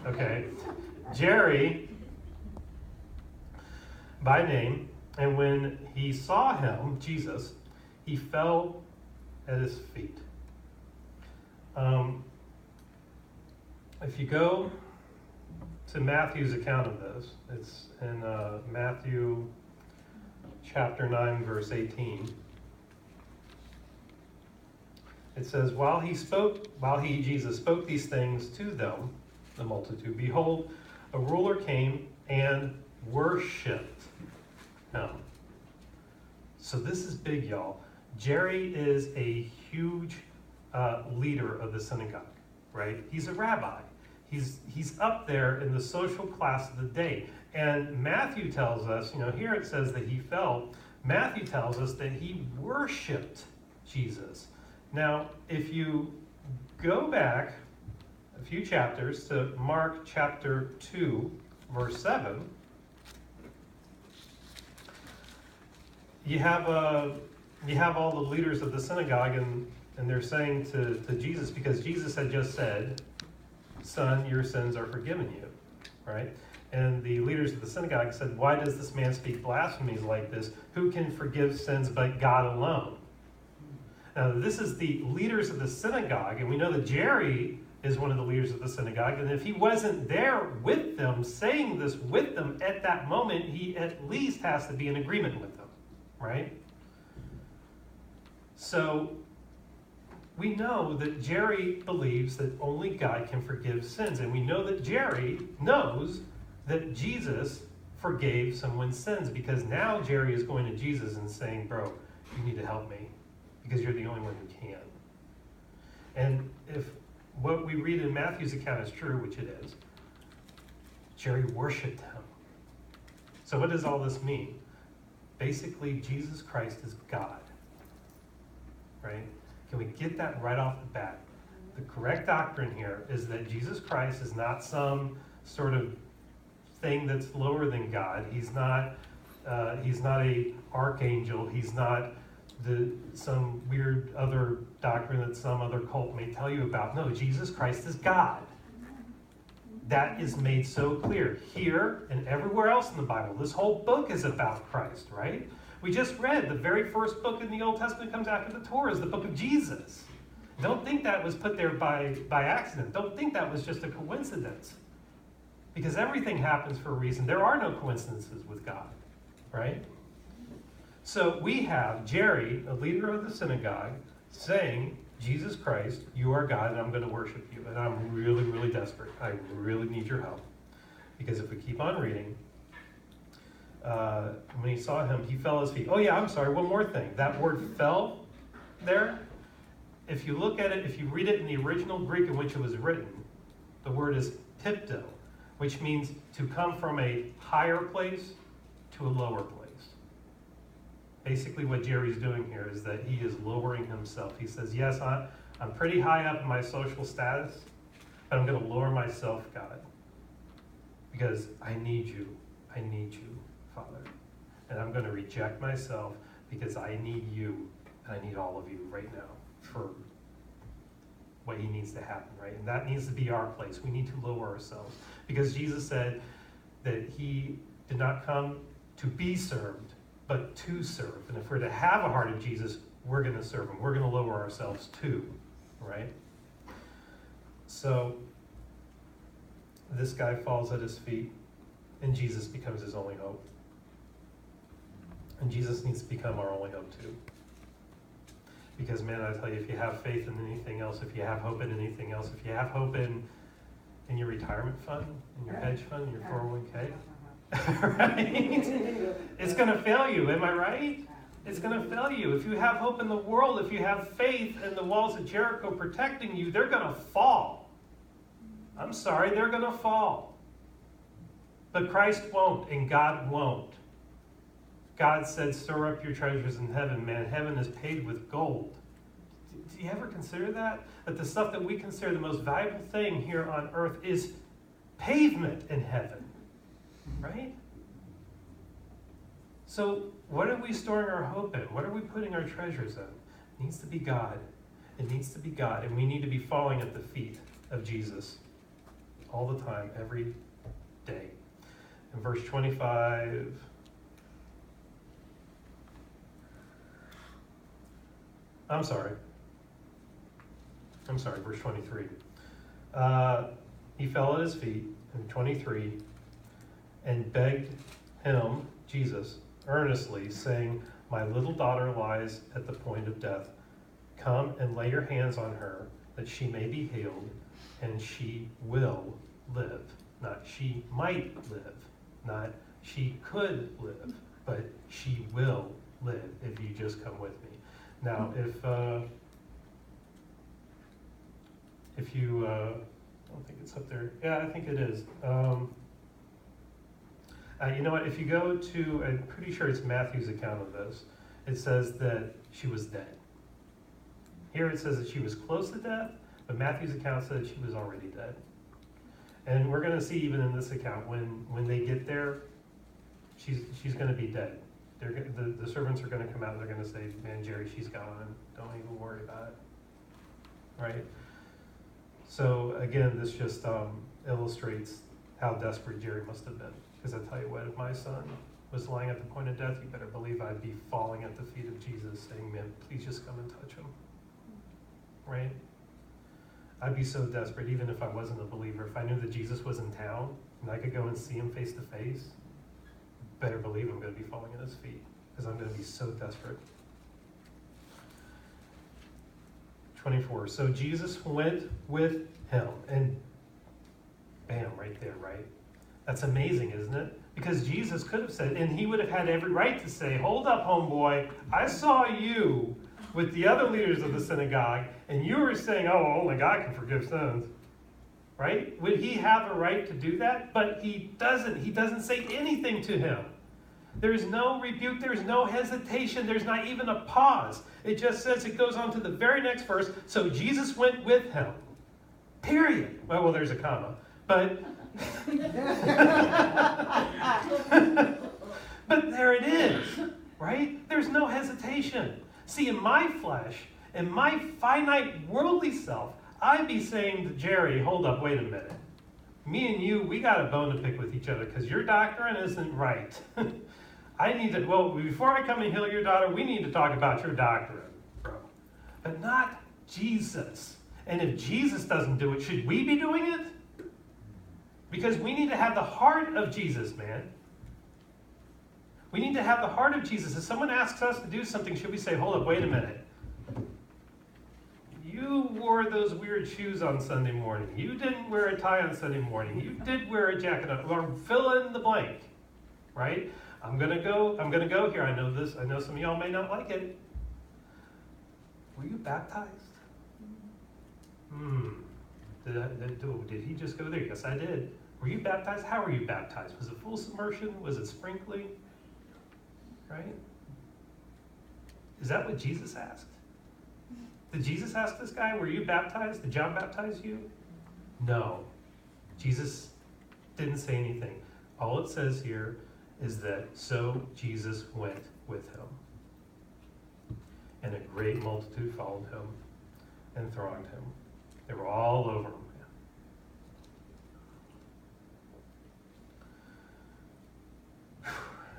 okay? Jerry, by name, and when he saw him, Jesus, he fell at his feet. If you go to Matthew's account of this, it's in Matthew chapter 9, verse 18. It says, while Jesus spoke these things to them, the multitude, behold, a ruler came and worshipped him. So this is big, y'all. Jerry is a huge leader of the synagogue, right? He's a rabbi. He's up there in the social class of the day. And Matthew tells us, here it says that he fell. Matthew tells us that he worshipped Jesus. Now, if you go back a few chapters to Mark chapter 2, verse 7, you have all the leaders of the synagogue, and they're saying to Jesus, because Jesus had just said, son, your sins are forgiven you, right? And the leaders of the synagogue said, why does this man speak blasphemies like this? Who can forgive sins but God alone? Now, this is the leaders of the synagogue, and we know that Jerry is one of the leaders of the synagogue, and if he wasn't there with them, saying this with them at that moment, he at least has to be in agreement with them, right? So, we know that Jerry believes that only God can forgive sins, and we know that Jerry knows that Jesus forgave someone's sins, because now Jerry is going to Jesus and saying, bro, you need to help me, because you're the only one who can. And if what we read in Matthew's account is true, which it is, Jerry worshipped him. So what does all this mean? Basically, Jesus Christ is God, right? Can we get that right off the bat? The correct doctrine here is that Jesus Christ is not some sort of thing that's lower than God. He's not a archangel. He's not some weird other doctrine that some other cult may tell you about. No, Jesus Christ is God. That is made so clear here and everywhere else in the Bible. This whole book is about Christ, right? We just read the very first book in the Old Testament comes after the Torah is the book of Jesus. Don't think that was put there by accident. Don't think that was just a coincidence. Because everything happens for a reason. There are no coincidences with God, right? So we have Jerry, a leader of the synagogue, saying, Jesus Christ, you are God, and I'm going to worship you. And I'm really, really desperate. I really need your help. Because if we keep on reading, when he saw him, he fell at his feet. Oh yeah, I'm sorry, one more thing. That word fell there, if you look at it, if you read it in the original Greek in which it was written, the word is pipto, which means to come from a higher place to a lower place. Basically what Jerry's doing here is that he is lowering himself. He says, yes, I'm pretty high up in my social status, but I'm going to lower myself, God, because I need you, Father. And I'm going to reject myself because I need you, and I need all of you right now for what he needs to happen, right? And that needs to be our place. We need to lower ourselves, because Jesus said that he did not come to be served, but to serve. And if we're to have a heart of Jesus, we're going to serve him. We're going to lower ourselves too, right? So this guy falls at his feet, and Jesus becomes his only hope. And Jesus needs to become our only hope too. Because, man, I tell you, if you have faith in anything else, if you have hope in anything else, if you have hope in your retirement fund, in your hedge fund, in your 401k, right? It's going to fail you, am I right? It's going to fail you. If you have hope in the world, if you have faith in the walls of Jericho protecting you, they're going to fall. I'm sorry, they're going to fall. But Christ won't, and God won't. God said, store up your treasures in heaven, man. Heaven is paved with gold. Do you ever consider that? That the stuff that we consider the most valuable thing here on earth is pavement in heaven, right? So what are we storing our hope in? What are we putting our treasures in? It needs to be God. It needs to be God. And we need to be falling at the feet of Jesus all the time, every day. In verse 25, verse 23. He fell at his feet, in 23, and begged him, Jesus, earnestly, saying, "My little daughter lies at the point of death. Come and lay your hands on her, that she may be healed, and she will live." Not she might live, not she could live, but she will live if you just come with me. Now, if you, I don't think it's up there. Yeah, I think it is. You know what? If you go to, I'm pretty sure it's Matthew's account of this, it says that she was dead. Here it says that she was close to death, but Matthew's account says she was already dead. And we're going to see even in this account, when they get there, she's going to be dead. The servants are going to come out and they're going to say, "Man, Jerry, she's gone. Don't even worry about it." Right? So again, this just illustrates how desperate Jerry must have been. Because I tell you what, if my son was lying at the point of death, you better believe I'd be falling at the feet of Jesus saying, "Man, please just come and touch him." Right? I'd be so desperate, even if I wasn't a believer. If I knew that Jesus was in town and I could go and see him face to face, better believe I'm going to be falling at his feet because I'm going to be so desperate. 24. So Jesus went with him, and bam, right there, right? That's amazing, isn't it? Because Jesus could have said, and he would have had every right to say, "Hold up, homeboy, I saw you with the other leaders of the synagogue, and you were saying, 'Oh, only God can forgive sins.'" Right? Would he have a right to do that? But he doesn't. He doesn't say anything to him. There's no rebuke. There's no hesitation. There's not even a pause. It just says, it goes on to the very next verse, so Jesus went with him. Period. Well, there's a comma. But but there it is, right? There's no hesitation. See, in my flesh, in my finite worldly self, I'd be saying to Jerry, "Hold up, wait a minute. Me and you, we got a bone to pick with each other because your doctrine isn't right. I need to, before I come and heal your daughter, we need to talk about your doctrine, bro." But not Jesus. And if Jesus doesn't do it, should we be doing it? Because we need to have the heart of Jesus, man. We need to have the heart of Jesus. If someone asks us to do something, should we say, "Hold up, wait a minute. You wore those weird shoes on Sunday morning. You didn't wear a tie on Sunday morning. You did wear a jacket on," or fill in the blank, right? I'm gonna go here. I know this. I know some of y'all may not like it. Were you baptized? Did he just go there? Yes, I did. Were you baptized? How were you baptized? Was it full submersion? Was it sprinkling? Right? Is that what Jesus asked? Did Jesus ask this guy, "Were you baptized? Did John baptize you?" No. Jesus didn't say anything. All it says here is that so Jesus went with him. And a great multitude followed him and thronged him. They were all over him.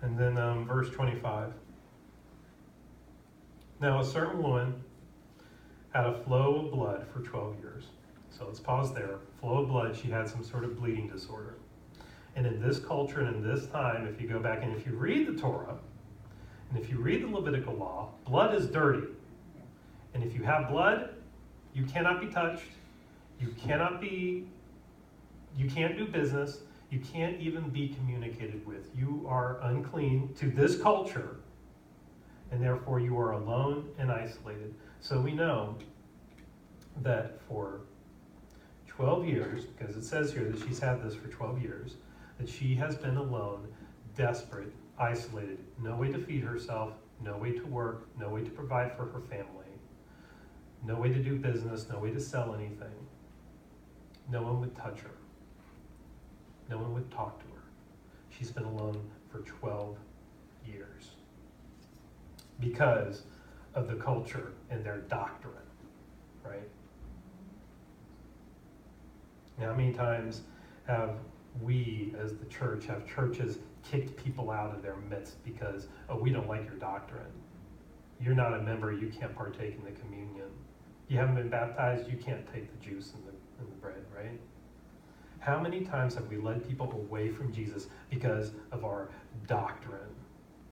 And then verse 25. Now a certain woman had a flow of blood for 12 years. So let's pause there. Flow of blood, she had some sort of bleeding disorder. And in this culture and in this time, if you go back and if you read the Torah, and if you read the Levitical law, blood is dirty. And if you have blood, you cannot be touched. You can't do business. You can't even be communicated with. You are unclean to this culture, and therefore you are alone and isolated. So we know that for 12 years, because it says here that she's had this for 12 years, that she has been alone, desperate, isolated, no way to feed herself, no way to work, no way to provide for her family, no way to do business, no way to sell anything. No one would touch her. No one would talk to her. She's been alone for 12 years because of the culture and their doctrine, right? Now, how many times have we, as the church, have churches kicked people out of their midst because, oh, we don't like your doctrine. You're not a member, you can't partake in the communion. You haven't been baptized, you can't take the juice and the bread, right? How many times have we led people away from Jesus because of our doctrine?